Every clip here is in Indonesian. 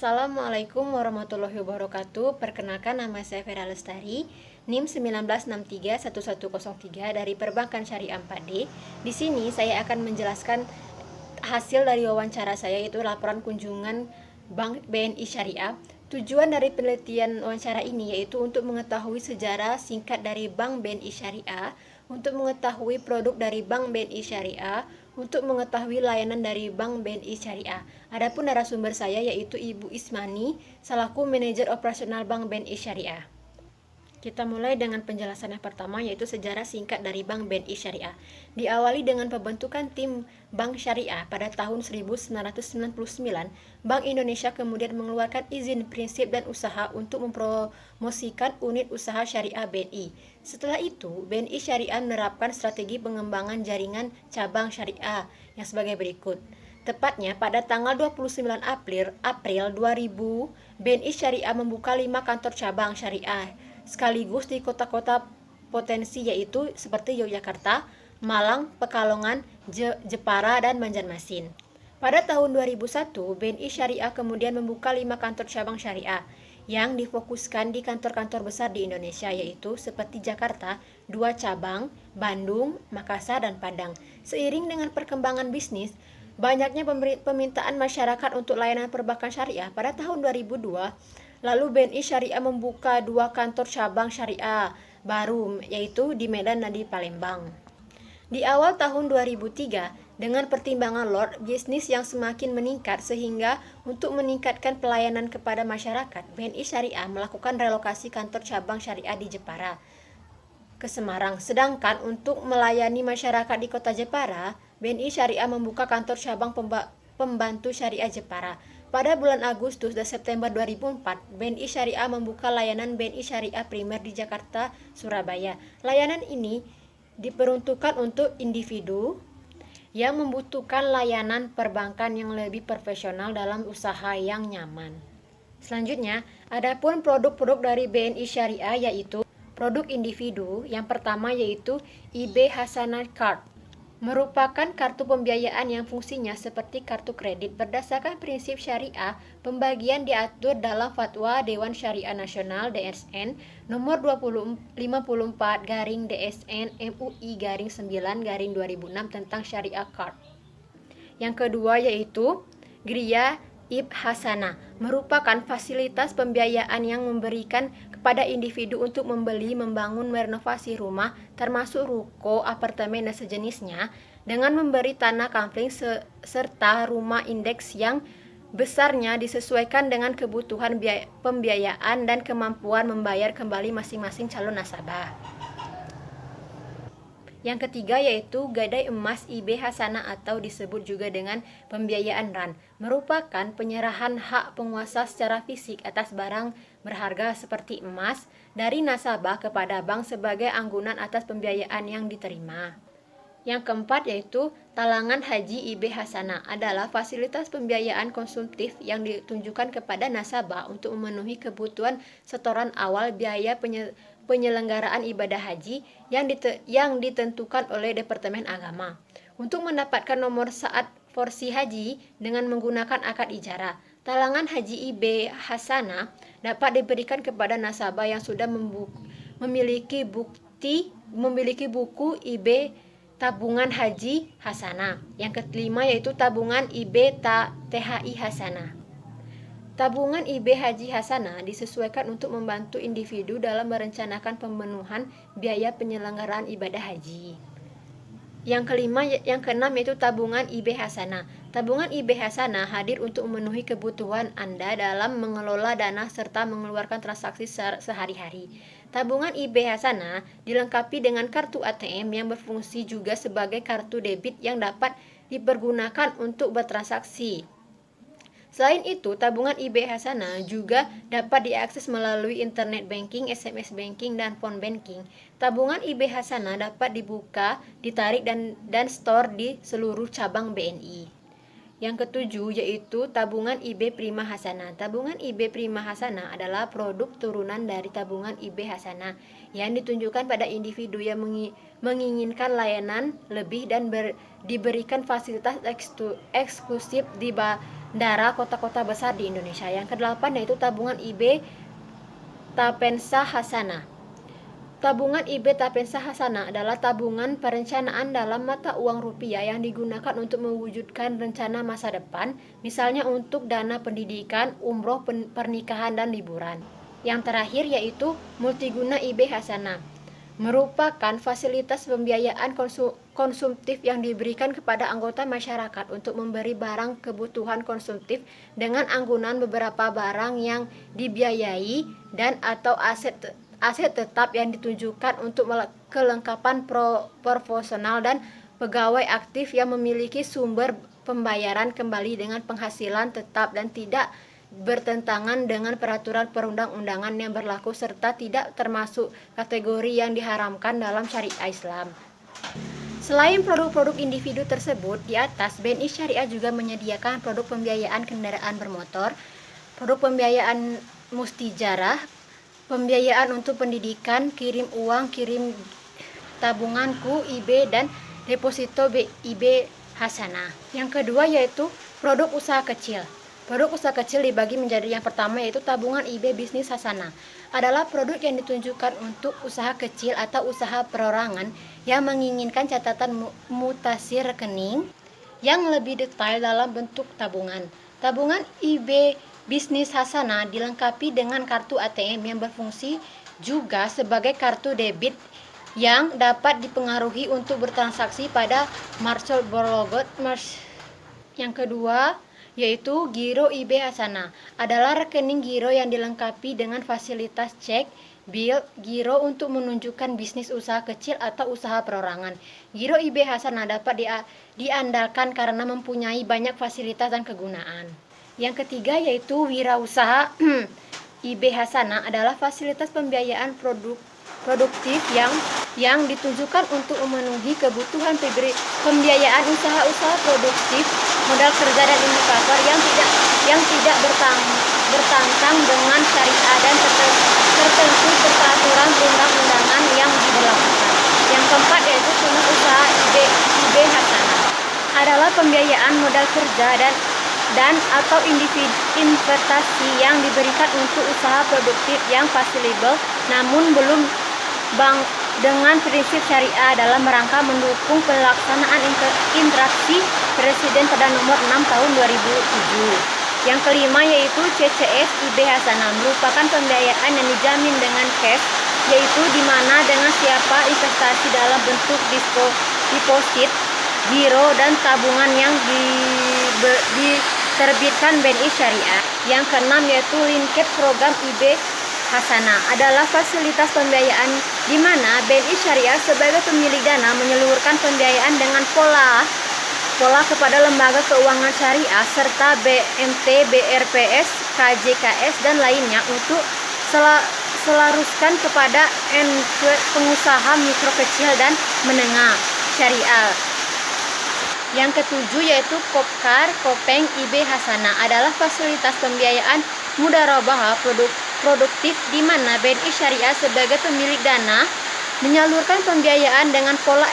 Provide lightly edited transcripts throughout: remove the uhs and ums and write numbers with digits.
Assalamualaikum warahmatullahi wabarakatuh. Perkenalkan, nama saya Vera Lestari, NIM 19631103 dari Perbankan Syariah 4D. Di sini saya akan menjelaskan hasil dari wawancara saya, yaitu laporan kunjungan Bank BNI Syariah. Tujuan dari penelitian wawancara ini yaitu untuk mengetahui sejarah singkat dari Bank BNI Syariah, untuk mengetahui produk dari Bank BNI Syariah, untuk mengetahui layanan dari Bank BNI Syariah. Adapun narasumber saya yaitu Ibu Ismani selaku manajer operasional Bank BNI Syariah. Kita mulai dengan penjelasan yang pertama, yaitu sejarah singkat dari Bank BNI Syariah. Diawali dengan pembentukan tim Bank Syariah pada tahun 1999, Bank Indonesia kemudian mengeluarkan izin prinsip dan usaha untuk mempromosikan unit usaha syariah BNI. Setelah itu, BNI Syariah menerapkan strategi pengembangan jaringan cabang syariah yang sebagai berikut. Tepatnya pada tanggal 29 April 2000, BNI Syariah membuka 5 kantor cabang syariah sekaligus di kota-kota potensi, yaitu seperti Yogyakarta, Malang, Pekalongan, Jepara, dan Banjarmasin. Pada tahun 2001, BNI Syariah kemudian membuka 5 kantor cabang syariah yang difokuskan di kantor-kantor besar di Indonesia, yaitu seperti Jakarta, 2 cabang, Bandung, Makassar, dan Padang. Seiring dengan perkembangan bisnis, banyaknya permintaan masyarakat untuk layanan perbankan syariah, pada tahun 2002, lalu BNI Syariah membuka 2 kantor cabang syariah baru, yaitu di Medan dan di Palembang. Di awal tahun 2003, dengan pertimbangan Lord, bisnis yang semakin meningkat sehingga untuk meningkatkan pelayanan kepada masyarakat, BNI Syariah melakukan relokasi kantor cabang syariah di Jepara ke Semarang. Sedangkan untuk melayani masyarakat di kota Jepara, BNI Syariah membuka kantor cabang pembantu syariah Jepara. Pada bulan Agustus dan September 2004, BNI Syariah membuka layanan BNI Syariah Primer di Jakarta, Surabaya. Layanan ini diperuntukkan untuk individu yang membutuhkan layanan perbankan yang lebih profesional dalam usaha yang nyaman. Selanjutnya, adapun produk-produk dari BNI Syariah yaitu produk individu. Yang pertama yaitu IB Hasanah Card, merupakan kartu pembiayaan yang fungsinya seperti kartu kredit. Berdasarkan prinsip syariah, pembagian diatur dalam Fatwa Dewan Syariah Nasional DSN nomor 2054/DSN MUI-9/2006 tentang Syariah Card. Yang kedua yaitu Gria IB Hasanah, merupakan fasilitas pembiayaan yang memberikan kepada individu untuk membeli, membangun, merenovasi rumah, termasuk ruko, apartemen, dan sejenisnya, dengan memberi tanah kampling serta rumah indeks yang besarnya disesuaikan dengan kebutuhan pembiayaan dan kemampuan membayar kembali masing-masing calon nasabah. Yang ketiga yaitu Gadai Emas IB Hasanah atau disebut juga dengan pembiayaan RAN, merupakan penyerahan hak penguasa secara fisik atas barang berharga seperti emas dari nasabah kepada bank sebagai anggunan atas pembiayaan yang diterima. Yang keempat yaitu Talangan Haji IB Hasanah, adalah fasilitas pembiayaan konsumtif yang ditunjukkan kepada nasabah untuk memenuhi kebutuhan setoran awal biaya penyelenggaraan ibadah haji yang ditentukan oleh Departemen Agama. Untuk mendapatkan nomor saat porsi haji dengan menggunakan akad ijarah, Talangan Haji IB Hasanah dapat diberikan kepada nasabah yang sudah memiliki buku IB Tabungan Haji Hasanah. Yang kelima yaitu Tabungan IB THI Hasanah. Tabungan IB Haji Hasanah disesuaikan untuk membantu individu dalam merencanakan pemenuhan biaya penyelenggaraan ibadah haji. Yang keenam yaitu Tabungan IB Hasanah. Tabungan IB Hasanah hadir untuk memenuhi kebutuhan Anda dalam mengelola dana serta mengeluarkan transaksi sehari-hari. Tabungan IB Hasanah dilengkapi dengan kartu ATM yang berfungsi juga sebagai kartu debit yang dapat dipergunakan untuk bertransaksi. Selain itu, tabungan IB Hasanah juga dapat diakses melalui internet banking, SMS banking, dan phone banking. Tabungan IB Hasanah dapat dibuka, ditarik, dan store di seluruh cabang BNI. Yang ketujuh yaitu Tabungan IB Prima Hasanah. Tabungan IB Prima Hasanah adalah produk turunan dari Tabungan IB Hasanah yang ditunjukkan pada individu yang menginginkan layanan lebih dan diberikan fasilitas eksklusif Dara kota-kota besar di Indonesia. Yang kedelapan yaitu tabungan IB Tapensa Hasana. Tabungan IB Tapensa Hasana adalah tabungan perencanaan dalam mata uang rupiah yang digunakan untuk mewujudkan rencana masa depan, misalnya untuk dana pendidikan, umroh, pernikahan, dan liburan. Yang terakhir yaitu Multiguna IB Hasana, merupakan fasilitas pembiayaan konsumtif yang diberikan kepada anggota masyarakat untuk memberi barang kebutuhan konsumtif dengan anggunan beberapa barang yang dibiayai dan atau aset tetap yang ditujukan untuk kelengkapan proporsional dan pegawai aktif yang memiliki sumber pembayaran kembali dengan penghasilan tetap dan tidak bertentangan dengan peraturan perundang-undangan yang berlaku serta tidak termasuk kategori yang diharamkan dalam syariah Islam. Selain produk-produk individu tersebut di atas, BNI Syariah juga menyediakan produk pembiayaan kendaraan bermotor, produk pembiayaan mustijarah, pembiayaan untuk pendidikan, kirim uang, kirim tabunganku IB, dan deposito IB Hasanah. Yang kedua yaitu produk usaha kecil. Produk usaha kecil dibagi menjadi yang pertama yaitu tabungan IB Bisnis Hasanah. Adalah produk yang ditunjukkan untuk usaha kecil atau usaha perorangan yang menginginkan catatan mutasi rekening yang lebih detail dalam bentuk tabungan. Tabungan IB Bisnis Hasanah dilengkapi dengan kartu ATM yang berfungsi juga sebagai kartu debit yang dapat dipengaruhi untuk bertransaksi pada Marshall Borogot. Yang kedua yaitu Giro IB Hasanah, adalah rekening giro yang dilengkapi dengan fasilitas cek, bil, giro untuk menunjukkan bisnis usaha kecil atau usaha perorangan. Giro IB Hasanah dapat diandalkan karena mempunyai banyak fasilitas dan kegunaan. Yang ketiga yaitu wirausaha IB Hasanah, adalah fasilitas pembiayaan produktif yang ditujukan untuk memenuhi kebutuhan pembiayaan usaha-usaha produktif, modal kerja dan indikator yang tidak bertentang dengan syariah dan tertentu peraturan perundang-undangan yang diberlakukan. Yang keempat yaitu sunah usaha IB Hasanah, adalah pembiayaan modal kerja dan atau investasi yang diberikan untuk usaha produktif yang fashionable namun belum dengan prinsip syariah dalam rangka mendukung pelaksanaan instruksi Presiden pada nomor 6 tahun 2007. Yang kelima yaitu CCS IB Hasanah, merupakan pembiayaan yang dijamin dengan cash, yaitu di mana dengan siapa investasi dalam bentuk deposit, giro, dan tabungan yang diterbitkan BNI Syariah. Yang keenam yaitu linked program IB Hasanah, adalah fasilitas pembiayaan di mana BNI Syariah sebagai pemilik dana menyalurkan pembiayaan dengan pola kepada lembaga keuangan syariah serta BMT, BRPS, KJKS dan lainnya untuk selaruskan kepada pengusaha mikro kecil dan menengah syariah. Yang ketujuh yaitu Kopeng IB Hasanah, adalah fasilitas pembiayaan mudarabah produktif di mana BNI Syariah sebagai pemilik dana menyalurkan pembiayaan dengan pola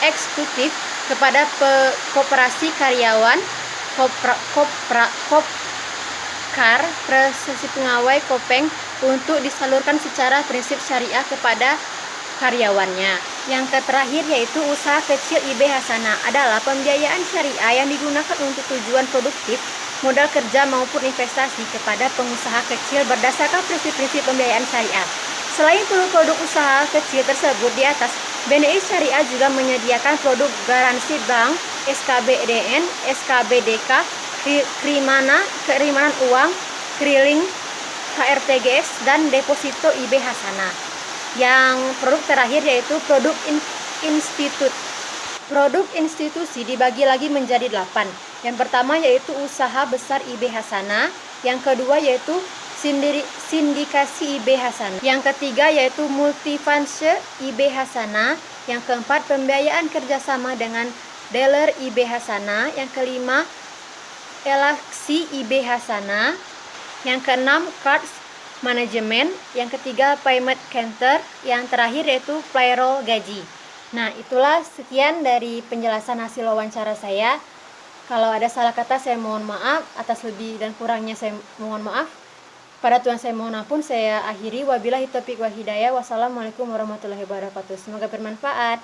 eksekutif kepada koperasi karyawan, kopkar, prestasi pegawai Kopeng untuk disalurkan secara prinsip syariah kepada karyawannya. Yang terakhir yaitu usaha kecil IB Hasanah, adalah pembiayaan syariah yang digunakan untuk tujuan produktif, modal kerja maupun investasi kepada pengusaha kecil berdasarkan prinsip-prinsip pembiayaan syariah. Selain produk usaha kecil tersebut di atas, BNI Syariah juga menyediakan produk garansi bank, SKBDN, SKBDK, kiriman uang, keliling, KRTGS, dan deposito IB Hasanah. Yang produk terakhir yaitu produk institut. Produk institusi dibagi lagi menjadi 8. Yang pertama yaitu usaha besar IB Hasanah, yang kedua yaitu sindikasi IB Hasanah, yang ketiga yaitu multifinance IB Hasanah, yang keempat pembiayaan kerjasama dengan dealer IB Hasanah, yang kelima elaksi IB Hasanah, yang keenam cards management, yang ketiga payment counter, yang terakhir yaitu payroll gaji. Nah, itulah sekian dari penjelasan hasil wawancara saya. Kalau ada salah kata saya mohon maaf, atas lebih dan kurangnya saya mohon maaf. Pada Tuhan saya mohon ampun, saya akhiri. Wabillahi taufiq wa hidayah. Wassalamualaikum warahmatullahi wabarakatuh. Semoga bermanfaat.